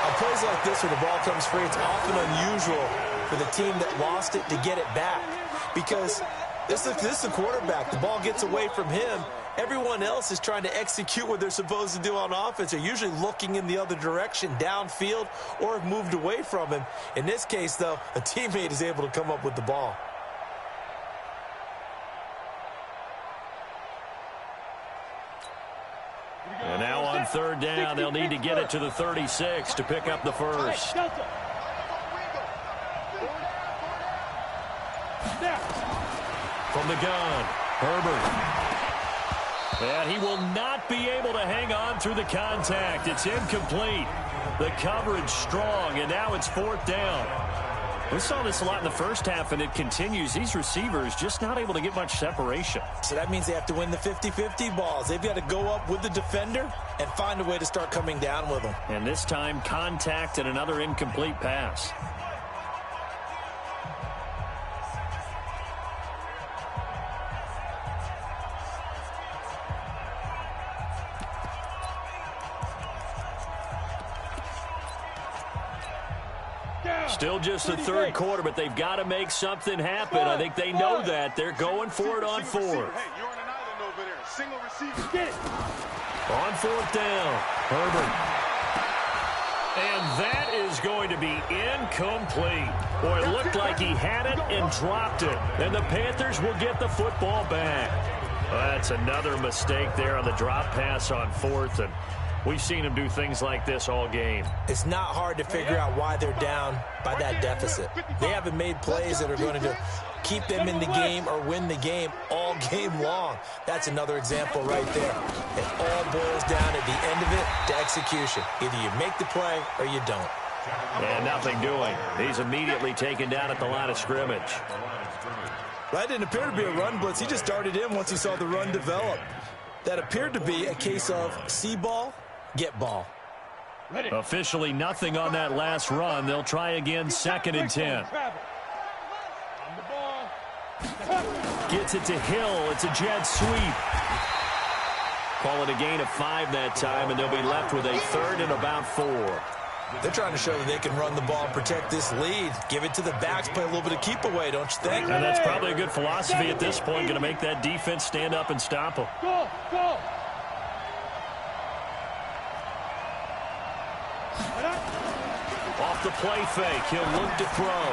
[SPEAKER 6] On plays like this where the ball comes free, it's often unusual for the team that lost it to get it back. Because this is the quarterback. The ball gets away from him. Everyone else is trying to execute what they're supposed to do on offense. They're usually looking in the other direction, downfield, or have moved away from him. In this case, though, a teammate is able to come up with the ball.
[SPEAKER 2] And now on third down, they'll need to get it to the 36 to pick up the first. From the gun, Herbert. And he will not be able to hang on through the contact. It's incomplete. The coverage strong, and now it's fourth down. We saw this a lot in the first half, and it continues. These receivers just not able to get much separation.
[SPEAKER 6] So that means they have to win the 50-50 balls. They've got to go up with the defender and find a way to start coming down with them.
[SPEAKER 2] And this time, contact and another incomplete pass. Still just the third quarter, but they've got to make something happen. I think they know that. They're going for it on fourth.
[SPEAKER 1] Hey, you're on an island over there. Single receiver. Get it.
[SPEAKER 2] On fourth down, Herbert. And that is going to be incomplete. Boy, it looked like he had it and dropped it. And the Panthers will get the football back. Well, that's another mistake there on the drop pass on fourth, and we've seen him do things like this all game.
[SPEAKER 6] It's not hard to figure out why they're down by that deficit. They haven't made plays that are going to keep them in the game or win the game all game long. That's another example right there. It all boils down at the end of it to execution. Either you make the play or you don't.
[SPEAKER 2] And nothing doing. He's immediately taken down at the line of scrimmage.
[SPEAKER 6] That didn't appear to be a run blitz. He just darted in once he saw the run develop. That appeared to be a case of see ball, get ball.
[SPEAKER 2] Officially nothing on that last run. They'll try again, 2nd and 10. Gets it to Hill. It's a jet sweep. Call it a gain of 5 that time, and they'll be left with a 3rd and about 4.
[SPEAKER 6] They're trying to show that they can run the ball and protect this lead. Give it to the backs, play a little bit of keep away, don't you think?
[SPEAKER 2] And that's probably a good philosophy at this point, going to make that defense stand up and stop them.
[SPEAKER 5] Go, go.
[SPEAKER 2] Off the play fake, he'll look to throw.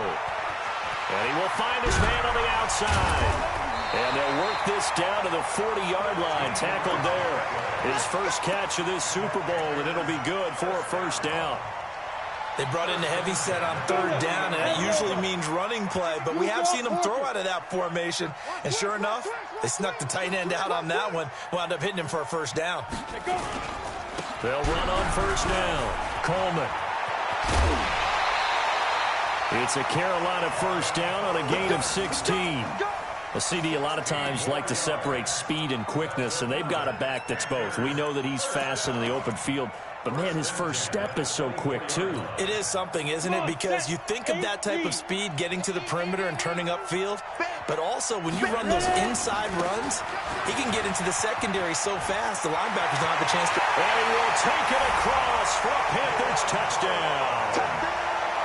[SPEAKER 2] And he will find his man on the outside. And they'll work this down to the 40-yard line, tackled there. His first catch of this Super Bowl, and it'll be good for a first down.
[SPEAKER 6] They brought in the heavy set on 3rd down, and that usually means running play, but we have seen them throw out of that formation. And sure enough, they snuck the tight end out on that one, wound up hitting him for a first down.
[SPEAKER 2] They'll run on first down. Coleman. It's a Carolina first down on a gain of 16. Well, CD, a lot of times like to separate speed and quickness, and they've got a back that's both. We know that he's fast in the open field, but, man, his first step is so quick, too.
[SPEAKER 6] It is something, isn't it? Because you think of that type of speed getting to the perimeter and turning upfield, but also when you run those inside runs, he can get into the secondary so fast the linebackers don't have a chance to.
[SPEAKER 2] And he will take it across for a Panthers touchdown.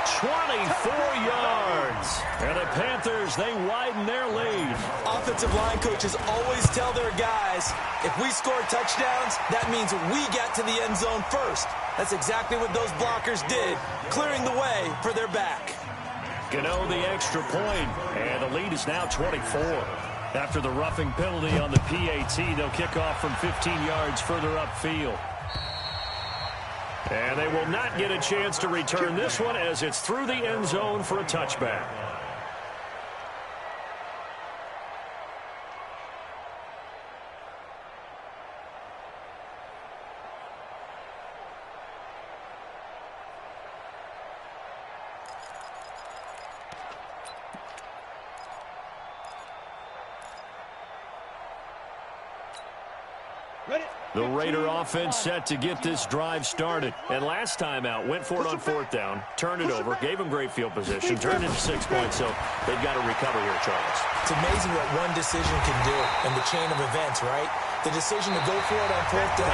[SPEAKER 2] 24 yards. And the Panthers, they widen their lead.
[SPEAKER 6] Offensive line coaches always tell their guys, if we score touchdowns, that means we get to the end zone first. That's exactly what those blockers did, clearing the way for their back.
[SPEAKER 2] Gano the extra point, and the lead is now 24. After the roughing penalty on the PAT, they'll kick off from 15 yards further upfield. And they will not get a chance to return this one as it's through the end zone for a touchback. The Raider offense set to get this drive started. And last time out, went for it on 4th down, turned it over, gave them great field position, turned it to 6 points, so they've got to recover here, Charles.
[SPEAKER 6] It's amazing what one decision can do in the chain of events, right? The decision to go for it on 4th down,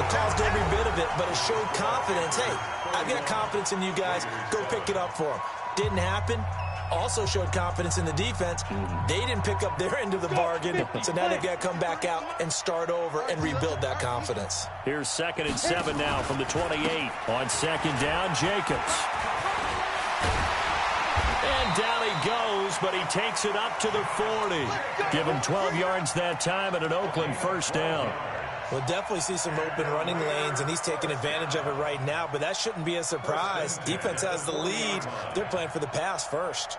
[SPEAKER 6] it caused every bit of it, but it showed confidence. Hey, I've got confidence in you guys. Go pick it up for them. Didn't happen. Also showed confidence in the defense. They didn't pick up their end of the bargain, so now they've got to come back out and start over and rebuild that confidence.
[SPEAKER 2] Here's 2nd and 7 now from the 28. On 2nd down, Jacobs. And down he goes, but he takes it up to the 40. Give him 12 yards that time and an Oakland 1st down.
[SPEAKER 6] We'll definitely see some open running lanes, and he's taking advantage of it right now, but that shouldn't be a surprise. Defense has the lead. They're playing for the pass first.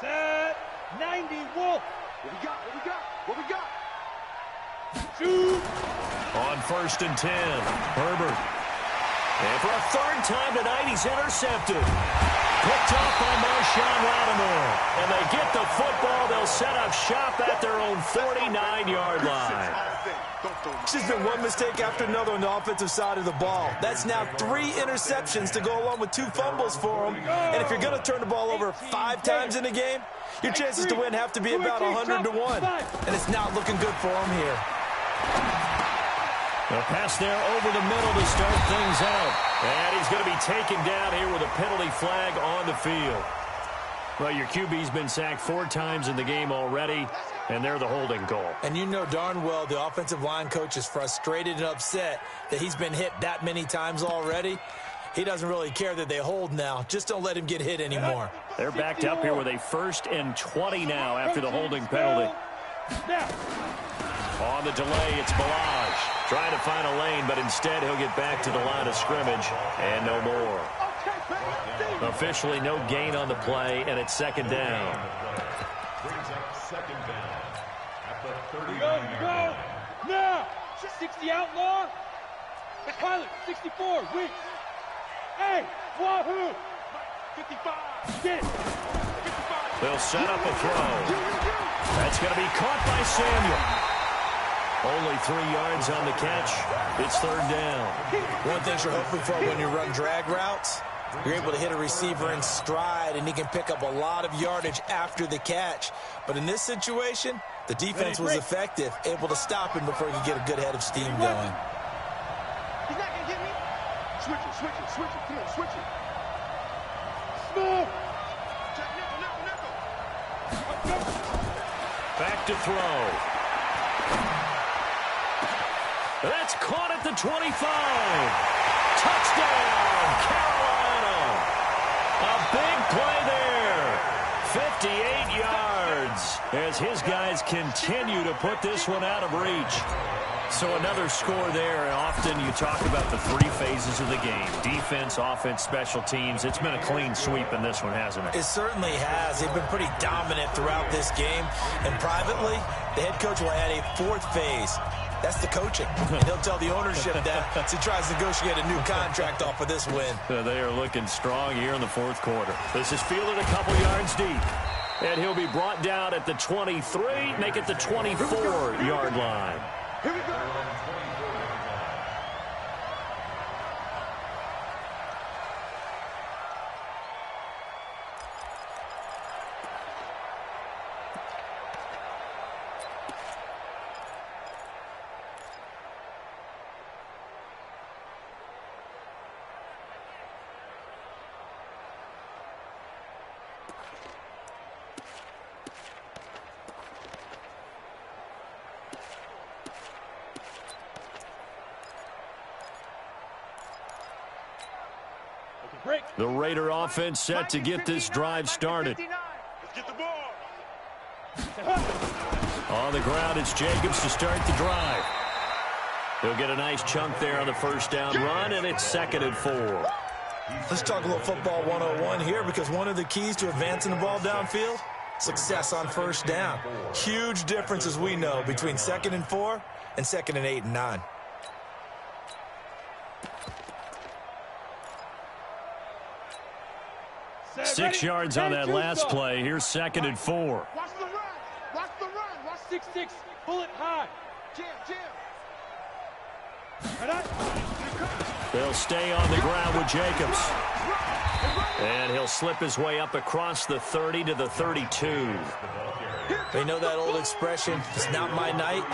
[SPEAKER 5] Set 90 Wolf.
[SPEAKER 1] What we got? What we got? What we got?
[SPEAKER 5] Shoot.
[SPEAKER 2] On 1st and 10, Herbert. And for a 3rd time tonight, he's intercepted. Picked off by Marshawn Lattimore. And they get the football. They'll set up shop at their own 49-yard line.
[SPEAKER 6] It's just been one mistake after another on the offensive side of the ball. That's now 3 interceptions to go along with 2 fumbles for them. And if you're going to turn the ball over 5 times in a game, your chances to win have to be about 100 to 1. And it's not looking good for them here.
[SPEAKER 2] A pass there over the middle to start things out. And he's going to be taken down here with a penalty flag on the field. Well, your QB's been sacked 4 times in the game already, and they're the holding goal.
[SPEAKER 6] And you know darn well the offensive line coach is frustrated and upset that he's been hit that many times already. He doesn't really care that they hold now. Just don't let him get hit anymore.
[SPEAKER 2] They're backed up here with a 1st and 20 now after the holding penalty. On the delay, it's Balaj. Trying to find a lane, but instead he'll get back to the line of scrimmage and no more. Officially no gain on the play, and it's 2nd down.
[SPEAKER 7] Brings up 2nd down at the 39-yard
[SPEAKER 5] Go.
[SPEAKER 7] line.
[SPEAKER 5] Now. 60 outlaw. Pilot, 64. Weeks. Hey, Wahoo. 55. Get it. 55.
[SPEAKER 2] They'll set up a throw. That's going to be caught by Samuel. Only 3 yards on the catch. It's 3rd down.
[SPEAKER 6] One thing you're hoping for when you run drag routes, you're able to hit a receiver in stride, and he can pick up a lot of yardage after the catch. But in this situation, the defense was effective, able to stop him before he could get a good head of steam going.
[SPEAKER 1] He's not going to get me. Switch it, switch it, switch it. Come on, switch it.
[SPEAKER 5] Smooth.
[SPEAKER 1] Check nickel.
[SPEAKER 2] Back to throw. That's caught at the 25. Touchdown, Carolina. A big play there. 58 yards as his guys continue to put this one out of reach. So another score there. Often you talk about the 3 phases of the game. Defense, offense, special teams. It's been a clean sweep in this one, hasn't it?
[SPEAKER 6] It certainly has. They've been pretty dominant throughout this game. And privately, the head coach will add a 4th phase. That's the coaching. And he'll tell the ownership that as he tries to negotiate a new contract off of this win.
[SPEAKER 2] They are looking strong here in the 4th quarter. This is fielded a couple yards deep. And he'll be brought down at the 23, make it the 24-yard line.
[SPEAKER 1] Here we go.
[SPEAKER 2] The Raider offense set to get this drive started.
[SPEAKER 1] Let's get the ball.
[SPEAKER 2] On the ground, it's Jacobs to start the drive. He'll get a nice chunk there on the 1st down run, and it's 2nd and 4.
[SPEAKER 6] Let's talk a little football 101 here, because one of the keys to advancing the ball downfield, success on 1st down. Huge difference, as we know, between 2nd and 4 and 2nd and 8 and 9.
[SPEAKER 2] 6 yards on that last play. Here's 2nd and 4.
[SPEAKER 1] Watch the run. Watch the run. Watch
[SPEAKER 5] 6-6. Pull it high.
[SPEAKER 1] Jam, jam.
[SPEAKER 2] They'll stay on the ground with Jacobs. And he'll slip his way up across the 30 to the 32.
[SPEAKER 6] They know that old expression, it's not my night.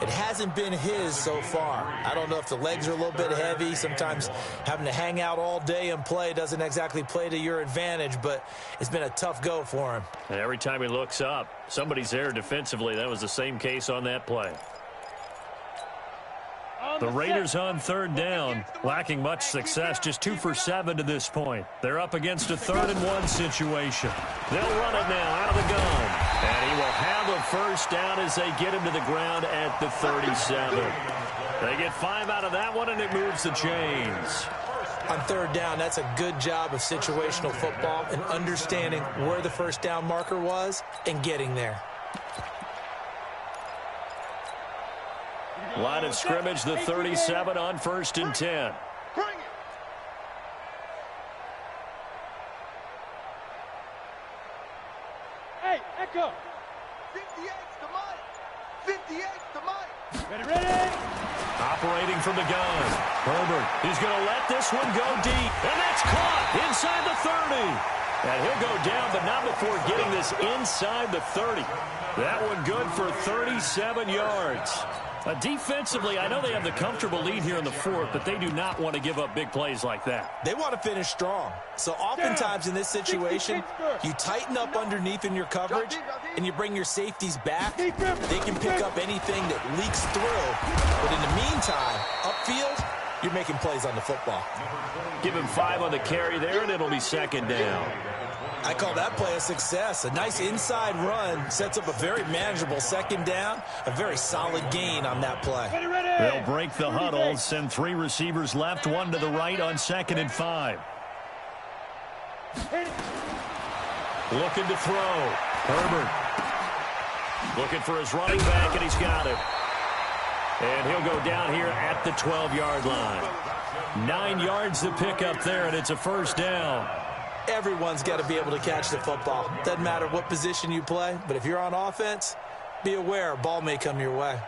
[SPEAKER 6] It hasn't been his so far. I don't know if the legs are a little bit heavy. Sometimes having to hang out all day and play doesn't exactly play to your advantage, but it's been a tough go for him.
[SPEAKER 2] And every time he looks up, somebody's there defensively. That was the same case on that play. The Raiders on 3rd down, lacking much success, just 2 for 7 to this point. They're up against a 3rd and 1 situation. They'll run it now out of the gun. And he will have a first down as they get him to the ground at the 37. They get 5 out of that one, and it moves the chains.
[SPEAKER 6] On 3rd down, that's a good job of situational football and understanding where the first down marker was and getting there.
[SPEAKER 2] Line of scrimmage, the 37 on 1st and 10.
[SPEAKER 1] Bring it.
[SPEAKER 5] Hey, Echo.
[SPEAKER 1] 58's the mic. 58's the mic.
[SPEAKER 5] Ready, ready.
[SPEAKER 2] Operating from the gun. Herbert, he's going to let this one go deep. And that's caught inside the 30. And he'll go down, but not before getting this inside the 30. That one good for 37 yards. Defensively, I know they have the comfortable lead here in the 4th, but they do not want to give up big plays like that.
[SPEAKER 6] They want to finish strong. So oftentimes in this situation, you tighten up underneath in your coverage, and you bring your safeties back. They can pick up anything that leaks through. But in the meantime, upfield, you're making plays on the football.
[SPEAKER 2] Give him 5 on the carry there, and it'll be 2nd down.
[SPEAKER 6] I call that play a success. A nice inside run sets up a very manageable 2nd down, a very solid gain on that play.
[SPEAKER 2] They'll break the huddle, send 3 receivers left, 1 to the right on 2nd and 5. Looking to throw. Herbert looking for his running back, and he's got it. And he'll go down here at the 12-yard line. 9 yards to pick up there, and it's a first down.
[SPEAKER 6] Everyone's got to be able to catch the football. Doesn't matter what position you play, but if you're on offense, be aware a ball may come your way.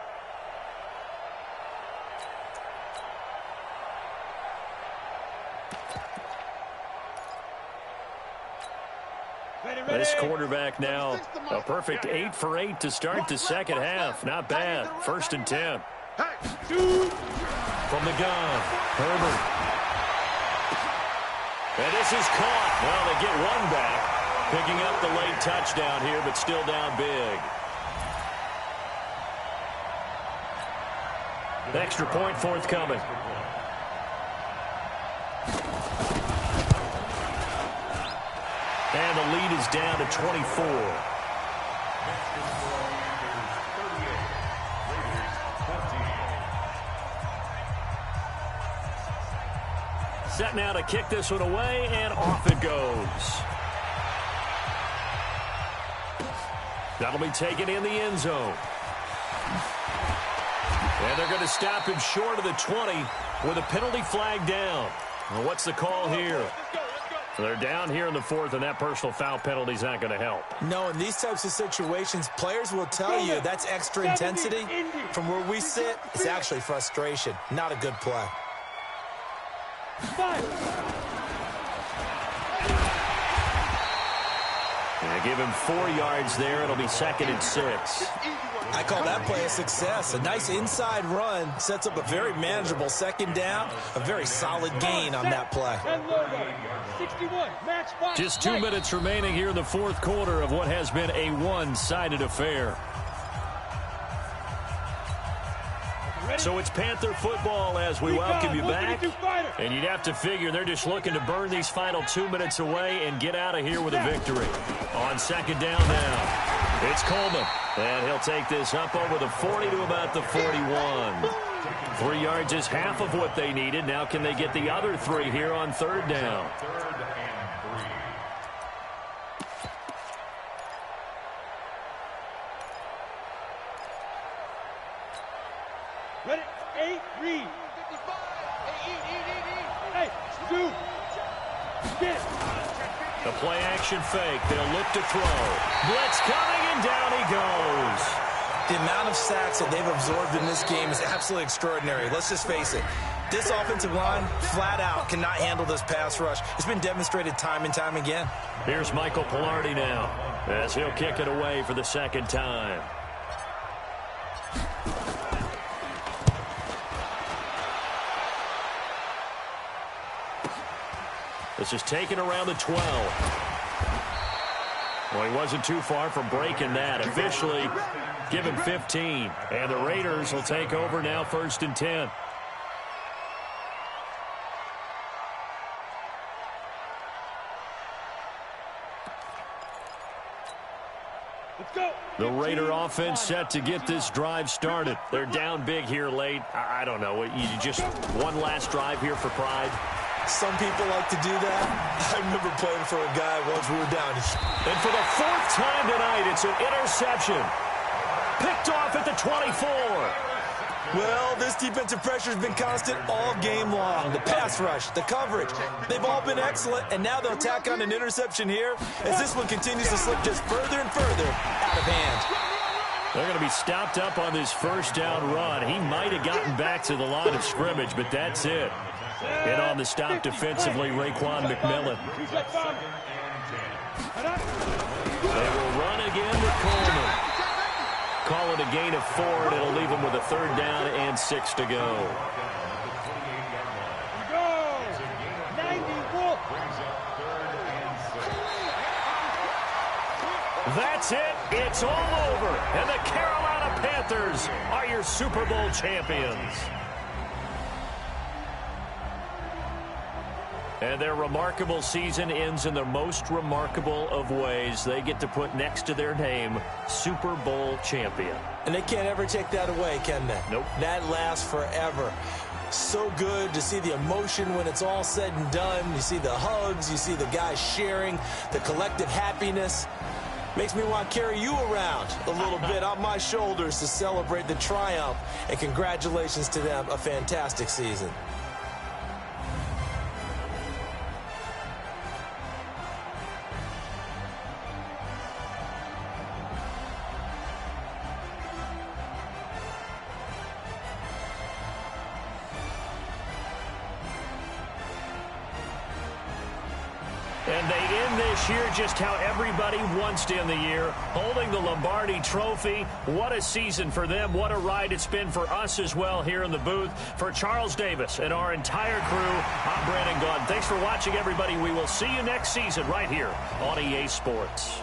[SPEAKER 2] This quarterback now, a perfect 8 for 8 to start the second half. Not bad. 1st and 10. From the gun, Herbert. And this is caught. Well, they get 1 back. Picking up the late touchdown here, but still down big. Extra point forthcoming. And the lead is down to 24. Set now to kick this one away, and off it goes. That'll be taken in the end zone. And they're going to stop him short of the 20 with a penalty flag down. Well, what's the call here? They're down here in the 4th, and that personal foul penalty is not going to help.
[SPEAKER 6] No, in these types of situations, players will tell you that's extra intensity. From where we sit, it's actually frustration. Not a good play.
[SPEAKER 2] And give him 4 yards there. It'll be 2nd and 6.
[SPEAKER 6] I call that play a success. A nice inside run sets up a very manageable 2nd down. A very solid gain on that play.
[SPEAKER 2] Just 2 minutes remaining here in the 4th quarter of what has been a one-sided affair. So it's Panther football as we welcome you back. And you'd have to figure they're just looking to burn these final 2 minutes away and get out of here with a victory. On 2nd down now, it's Coleman. And he'll take this up over the 40 to about the 41. 3 yards is half of what they needed. Now can they get the other 3 here on 3rd down?
[SPEAKER 5] Ready? 8, read. 55. Hey, Stu.
[SPEAKER 2] The play-action fake. They'll look to throw. Blitz coming, and down he goes.
[SPEAKER 6] The amount of sacks that they've absorbed in this game is absolutely extraordinary. Let's just face it. This offensive line, flat out, cannot handle this pass rush. It's been demonstrated time and time again.
[SPEAKER 2] Here's Michael Pilardi now, as he'll kick it away for the second time. This is taken around the 12. Well, he wasn't too far from breaking that. Officially given 15. And the Raiders will take over now, 1st and 10. The Raider offense set to get this drive started. They're down big here late. I don't know. You just one last drive here for pride.
[SPEAKER 6] Some people like to do that. I remember playing for a guy once we were down.
[SPEAKER 2] And for the 4th time tonight, it's an interception. Picked off at the 24.
[SPEAKER 6] Well, this defensive pressure has been constant all game long. The pass rush, the coverage, they've all been excellent, and now they'll tack on an interception here as this one continues to slip just further and further out of hand.
[SPEAKER 2] They're going to be stopped up on this 1st down run. He might have gotten back to the line of scrimmage, but that's it. And on the stop defensively, Raekwon McMillan. They will run again with Coleman. Call it a gain of 4, and it'll leave them with a 3rd down and 6 to go. That's it. It's all over. And the Carolina Panthers are your Super Bowl champions. And their remarkable season ends in the most remarkable of ways. They get to put next to their name, Super Bowl champion.
[SPEAKER 6] And they can't ever take that away, can they?
[SPEAKER 2] Nope.
[SPEAKER 6] That lasts forever. So good to see the emotion when it's all said and done. You see the hugs, you see the guys sharing, the collective happiness. Makes me want to carry you around a little bit on my shoulders to celebrate the triumph. And congratulations to them, a fantastic season.
[SPEAKER 2] And they end this year just how everybody wants to end the year, holding the Lombardi Trophy. What a season for them. What a ride it's been for us as well here in the booth. For Charles Davis and our entire crew, I'm Brandon Gaudin. Thanks for watching, everybody. We will see you next season right here on EA Sports.